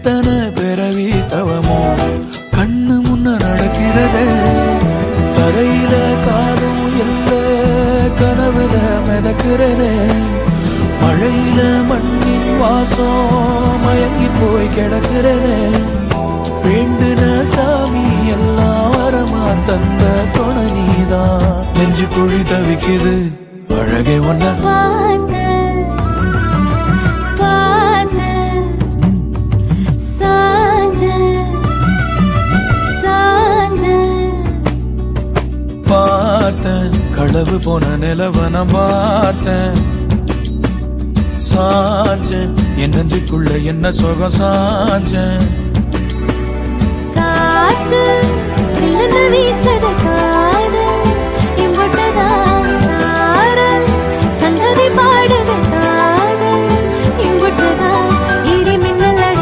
எத்தனை பிறவி தவமோ கண்ணு முன்ன நடக்கிறதே. தரையில காலும் இல்ல கனவுல மிதக்கிறனே. மழையில மண்ணின் வாசம் மயங்கி போய் கிடக்கிறனே. வேண்டுன சாமி எல்லாம் வரமா தந்த துணை நீதான். நெஞ்சு குழி தவிக்குது அழகே ஒன்ன பார்த்தேன். களவு போன நிலவன பார்த்தேன். சாஞ்சேன் என் நெஞ்சுக்குள்ள என்ன சுகம் சாஞ்சேன். காத்து சிலந்து வீசத